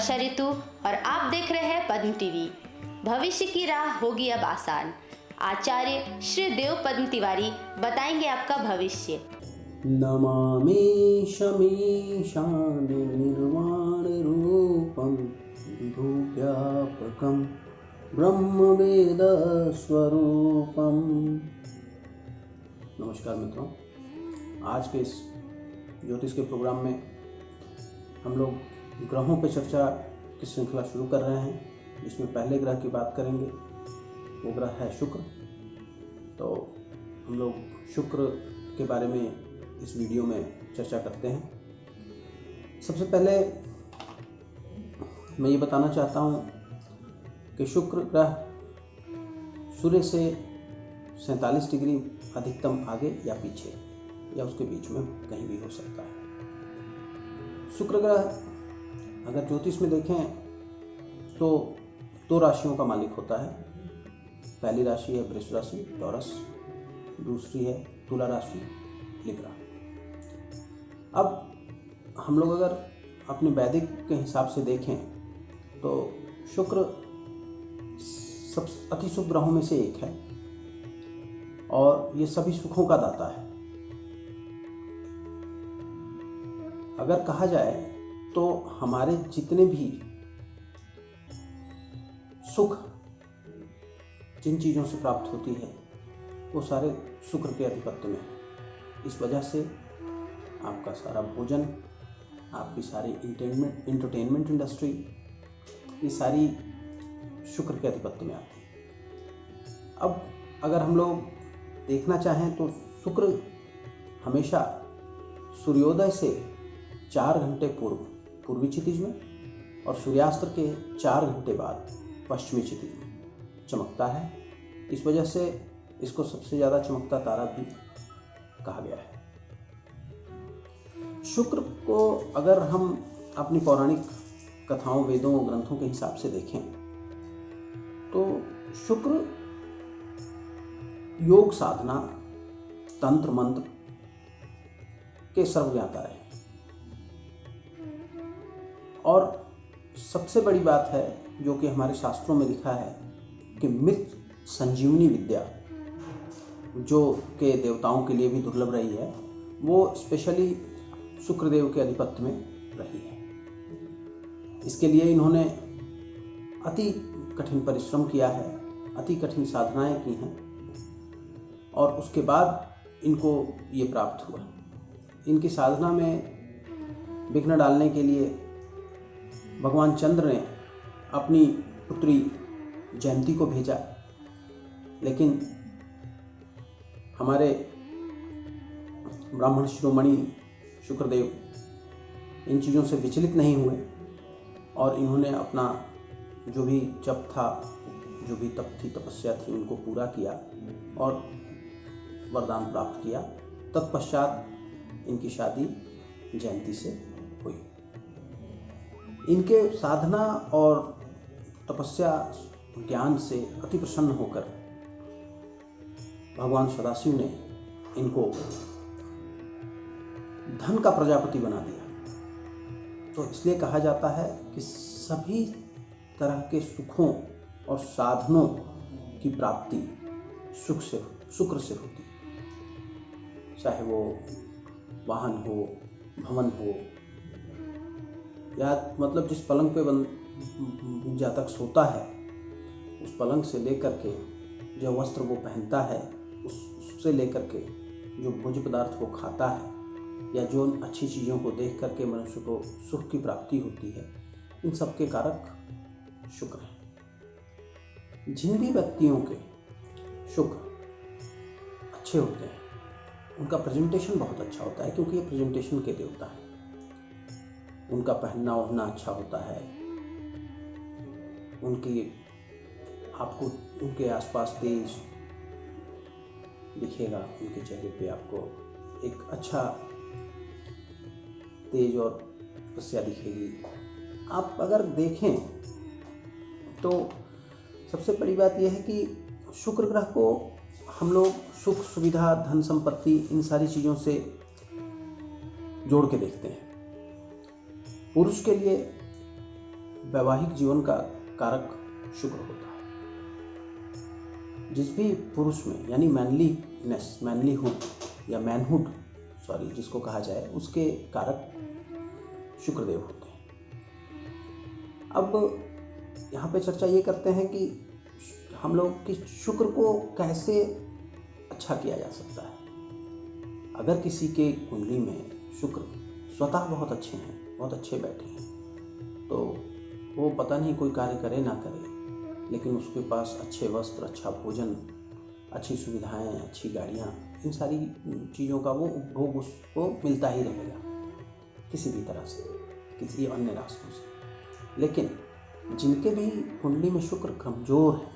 वर्षा ऋतु और आप देख रहे हैं पद्म टीवी। भविष्य की राह होगी अब आसान। आचार्य श्री देव पद्म तिवारी बताएंगे आपका भविष्य। नमामि शमीशान निर्वाण रूपम विभुव्यापकं ब्रह्मवेद स्वरूपम। नमस्कार मित्रों, आज के इस ज्योतिष के प्रोग्राम में हम लोग ग्रहों पर चर्चा की श्रृंखला शुरू कर रहे हैं। इसमें पहले ग्रह की बात करेंगे, वो ग्रह है शुक्र। तो हम लोग शुक्र के बारे में इस वीडियो में चर्चा करते हैं। सबसे पहले मैं ये बताना चाहता हूँ कि शुक्र ग्रह सूर्य से 47 डिग्री अधिकतम आगे या पीछे या उसके बीच में कहीं भी हो सकता है। शुक्र ग्रह अगर ज्योतिष में देखें तो 2 राशियों का मालिक होता है। पहली राशि है वृष राशि टॉरस, दूसरी है तुला राशि लिब्रा। अब हम लोग अगर अपने वैदिक के हिसाब से देखें तो शुक्र सब अति शुभ ग्रहों में से एक है और ये सभी सुखों का दाता है। अगर कहा जाए तो हमारे जितने भी सुख जिन चीज़ों से प्राप्त होती है वो सारे शुक्र के आधिपत्य में है। इस वजह से आपका सारा भोजन, आपकी सारी इंटरटेनमेंट इंडस्ट्री, ये सारी शुक्र के आधिपत्य में आती है। अब अगर हम लोग देखना चाहें तो शुक्र हमेशा सूर्योदय से 4 घंटे पूर्व पूर्वी क्षितिज में और सूर्यास्त के 4 घंटे बाद पश्चिमी क्षितिज में चमकता है। इस वजह से इसको सबसे ज़्यादा चमकता तारा भी कहा गया है। शुक्र को अगर हम अपनी पौराणिक कथाओं, वेदों, ग्रंथों के हिसाब से देखें तो शुक्र योग साधना, तंत्र मंत्र के सर्वज्ञाता है। और सबसे बड़ी बात है जो कि हमारे शास्त्रों में लिखा है कि मृत संजीवनी विद्या जो के देवताओं के लिए भी दुर्लभ रही है, वो स्पेशली शुक्रदेव के आधिपत्य में रही है। इसके लिए इन्होंने अति कठिन परिश्रम किया है, अति कठिन साधनाएं की हैं और उसके बाद इनको ये प्राप्त हुआ। इनकी साधना में विघ्न डालने के लिए भगवान चंद्र ने अपनी पुत्री जयंती को भेजा, लेकिन हमारे ब्राह्मण शिरोमणि शुक्रदेव इन चीज़ों से विचलित नहीं हुए और इन्होंने अपना जो भी जप था, जो भी तप थी, तपस्या थी, उनको पूरा किया और वरदान प्राप्त किया। तत्पश्चात इनकी शादी जयंती से हुई। इनके साधना और तपस्या ज्ञान से अति प्रसन्न होकर भगवान सदाशिव ने इनको धन का प्रजापति बना दिया। तो इसलिए कहा जाता है कि सभी तरह के सुखों और साधनों की प्राप्ति शुक्र से होती है। चाहे वो वाहन हो, भवन हो, या मतलब जिस पलंग पे जातक सोता है उस पलंग से लेकर के जो वस्त्र वो पहनता है, उससे लेकर के जो भोज्य पदार्थ वो खाता है या जो अच्छी चीज़ों को देख करके मनुष्य को सुख की प्राप्ति होती है, इन सब के कारक शुक्र है। जिन भी व्यक्तियों के शुक्र अच्छे होते हैं उनका प्रेजेंटेशन बहुत अच्छा होता है, क्योंकि ये प्रेजेंटेशन के देवता है। उनका पहनना ओढ़ना अच्छा होता है, आपको उनके आसपास तेज दिखेगा, उनके चेहरे पे आपको एक अच्छा तेज और तपस्या दिखेगी। आप अगर देखें तो सबसे बड़ी बात यह है कि शुक्र ग्रह को हम लोग सुख, सुविधा, धन संपत्ति, इन सारी चीज़ों से जोड़ के देखते हैं। पुरुष के लिए वैवाहिक जीवन का कारक शुक्र होता है। जिस भी पुरुष में यानी मैनलीनेस, मैनलीहुड या मैनहुड जिसको कहा जाए, उसके कारक शुक्रदेव होते हैं। अब यहाँ पे चर्चा ये करते हैं कि हम लोग कि शुक्र को कैसे अच्छा किया जा सकता है। अगर किसी के कुंडली में शुक्र स्वतः बहुत अच्छे हैं, बहुत अच्छे बैठे हैं, तो वो पता नहीं कोई कार्य करे ना करे, लेकिन उसके पास अच्छे वस्त्र, अच्छा भोजन, अच्छी सुविधाएं, अच्छी गाड़ियाँ, इन सारी चीज़ों का वो उपभोग उसको मिलता ही रहेगा किसी भी तरह से, किसी अन्य रास्तों से। लेकिन जिनके भी कुंडली में शुक्र कमजोर है,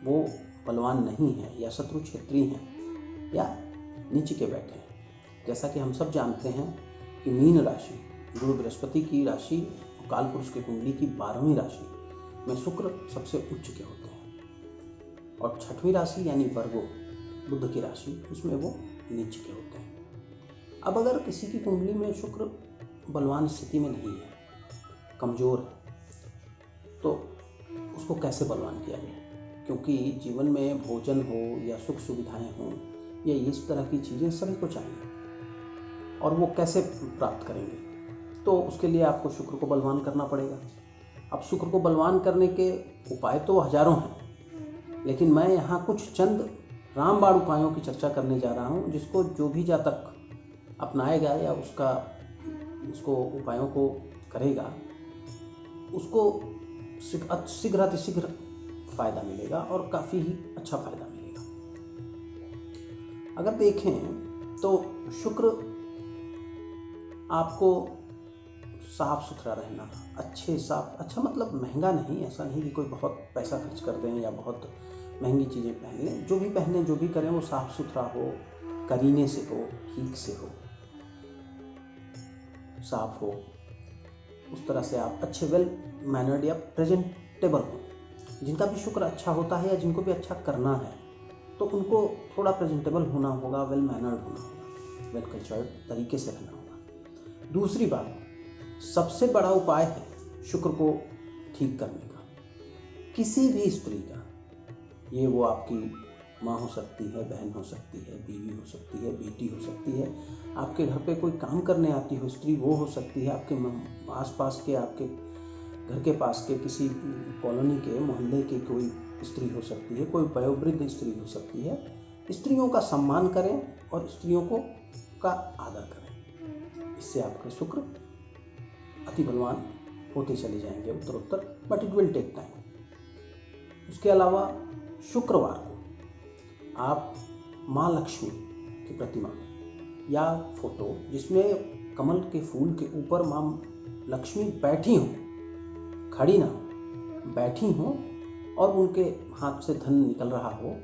वो बलवान नहीं है या शत्रु क्षेत्री हैं या नीचे के बैठे हैं, जैसा कि हम सब जानते हैं कि मीन राशि, गुरु बृहस्पति की राशि, काल पुरुष की कुंडली की 12वीं राशि में शुक्र सबसे उच्च के होते हैं, और 6वीं राशि यानी वर्गो, बुध की राशि, उसमें वो नीच के होते हैं। अब अगर किसी की कुंडली में शुक्र बलवान स्थिति में नहीं है, कमजोर है, तो उसको कैसे बलवान किया जाए? क्योंकि जीवन में भोजन हो या सुख सुविधाएं हों या इस तरह की चीज़ें सभी को चाहिए, और वो कैसे प्राप्त करेंगे? तो उसके लिए आपको शुक्र को बलवान करना पड़ेगा। अब शुक्र को बलवान करने के उपाय तो हजारों हैं, लेकिन मैं यहाँ कुछ चंद रामबाण उपायों की चर्चा करने जा रहा हूँ, जिसको जो भी जातक अपनाएगा या उसको उपायों को करेगा, उसको शीघ्र अतिशीघ्र फायदा मिलेगा और काफ़ी ही अच्छा फायदा मिलेगा। अगर देखें तो शुक्र आपको साफ सुथरा रहना, अच्छा मतलब महंगा नहीं, ऐसा नहीं कि कोई बहुत पैसा खर्च कर दें या बहुत महंगी चीज़ें पहन लें। जो भी पहने, जो भी करें, वो साफ सुथरा हो, करीने से हो, ठीक से हो, साफ हो, उस तरह से आप अच्छे वेल मैनर्ड या प्रेजेंटेबल हो। जिनका भी शुक्र अच्छा होता है या जिनको भी अच्छा करना है, तो उनको थोड़ा प्रेजेंटेबल होना होगा, वेल मैनर्ड होना होगा, वेल कल्चर्ड तरीके से रहना होगा। दूसरी बात, सबसे बड़ा उपाय है शुक्र को ठीक करने का। किसी भी स्त्री का, ये वो आपकी माँ हो सकती है, बहन हो सकती है, बीवी हो सकती है, बेटी हो सकती है, आपके घर पे कोई काम करने आती हो स्त्री वो हो सकती है, आपके आसपास के, आपके घर के पास के किसी कॉलोनी के, मोहल्ले के कोई स्त्री हो सकती है, कोई वयोवृद्ध स्त्री हो सकती है। स्त्रियों का सम्मान करें और स्त्रियों का आदर करें। इससे आपका शुक्र अति बलवान होते चले जाएंगे उत्तरोत्तर, but it will take time. उसके अलावा शुक्रवार को आप माँ लक्ष्मी की प्रतिमा या फोटो जिसमें कमल के फूल के ऊपर माँ लक्ष्मी बैठी हों, खड़ी ना बैठी हों, और उनके हाथ से धन निकल रहा हो,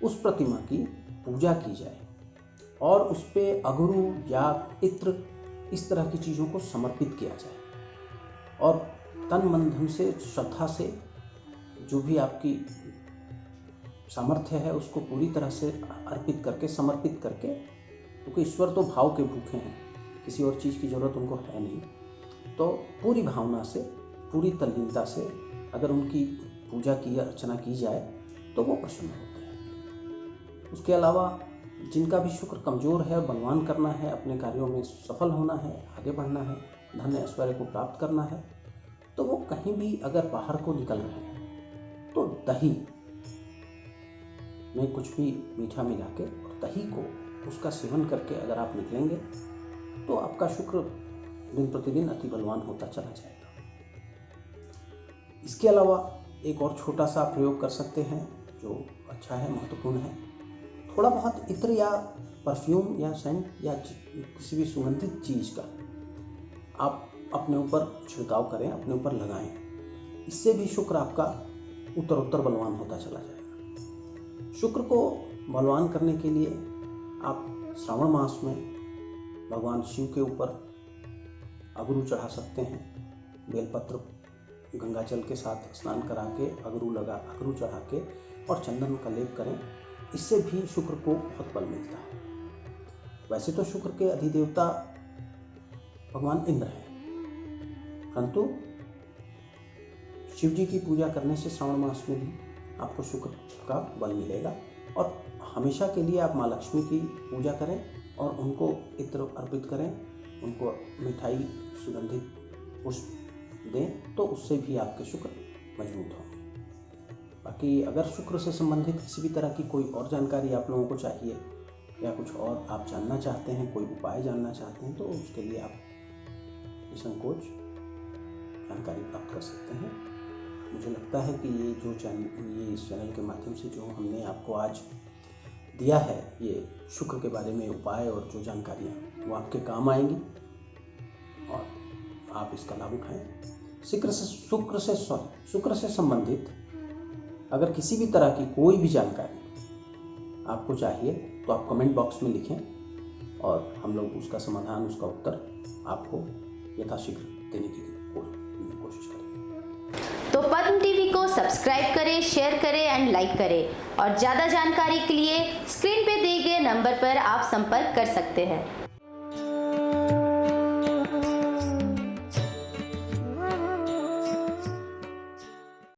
उस प्रतिमा की पूजा की जाए और उस पर अगरू या इत्र, इस तरह की चीज़ों को समर्पित किया जाए, और तन मन धन से, श्रद्धा से, जो भी आपकी सामर्थ्य है उसको पूरी तरह से अर्पित करके, समर्पित करके, क्योंकि ईश्वर तो भाव के भूखे हैं, किसी और चीज़ की ज़रूरत उनको है नहीं, तो पूरी भावना से, पूरी तल्लीनता से अगर उनकी पूजा की, अर्चना की जाए, तो वो प्रसन्न होते हैं। उसके अलावा जिनका भी शुक्र कमज़ोर है, बलवान करना है, अपने कार्यों में सफल होना है, आगे बढ़ना है, धन ऐश्वर्य को प्राप्त करना है, तो वो कहीं भी अगर बाहर को निकल रहे हैं, तो दही में कुछ भी मीठा मिला के और दही को, उसका सेवन करके अगर आप निकलेंगे, तो आपका शुक्र दिन प्रतिदिन अति बलवान होता चला जाएगा। इसके अलावा एक और छोटा सा प्रयोग कर सकते हैं जो अच्छा है, महत्वपूर्ण है। थोड़ा बहुत इत्र या परफ्यूम या सेंट या किसी भी सुगंधित चीज़ का आप अपने ऊपर छिड़काव करें, अपने ऊपर लगाएं। इससे भी शुक्र आपका उत्तरोत्तर बलवान होता चला जाएगा। शुक्र को बलवान करने के लिए आप श्रावण मास में भगवान शिव के ऊपर अगरू चढ़ा सकते हैं। बेलपत्र गंगा जल के साथ स्नान करा के अगरू चढ़ा के और चंदन का लेप करें। इससे भी शुक्र को बहुत बल मिलता है। वैसे तो शुक्र के अधिदेवता भगवान इंद्र हैं, परंतु शिव जी की पूजा करने से श्रावण मास में भी आपको शुक्र का बल मिलेगा। और हमेशा के लिए आप माँ लक्ष्मी की पूजा करें और उनको इत्र अर्पित करें, उनको मिठाई सुगंधित पुष्प दें, तो उससे भी आपके शुक्र मजबूत होंगे। बाकी अगर शुक्र से संबंधित किसी भी तरह की कोई और जानकारी आप लोगों को चाहिए या कुछ और आप जानना चाहते हैं, कोई उपाय जानना चाहते हैं, तो उसके लिए आप निसंकोच जानकारी प्राप्त कर सकते हैं। मुझे लगता है कि ये इस चैनल के माध्यम से जो हमने आपको आज दिया है, ये शुक्र के बारे में उपाय और जो जानकारियाँ, वो आपके काम आएंगी और आप इसका लाभ उठाएं। शुक्र से संबंधित अगर किसी भी तरह की कोई भी जानकारी आपको चाहिए तो आप कमेंट बॉक्स में लिखें और हम लोग उसका समाधान, उसका उत्तर आपको यथाशीघ्र देने की कोशिश करेंगे। तो पद्म टीवी को सब्सक्राइब करें, शेयर करें एंड लाइक करें और ज़्यादा जानकारी के लिए स्क्रीन पे दिए गए नंबर पर आप संपर्क कर सकते हैं।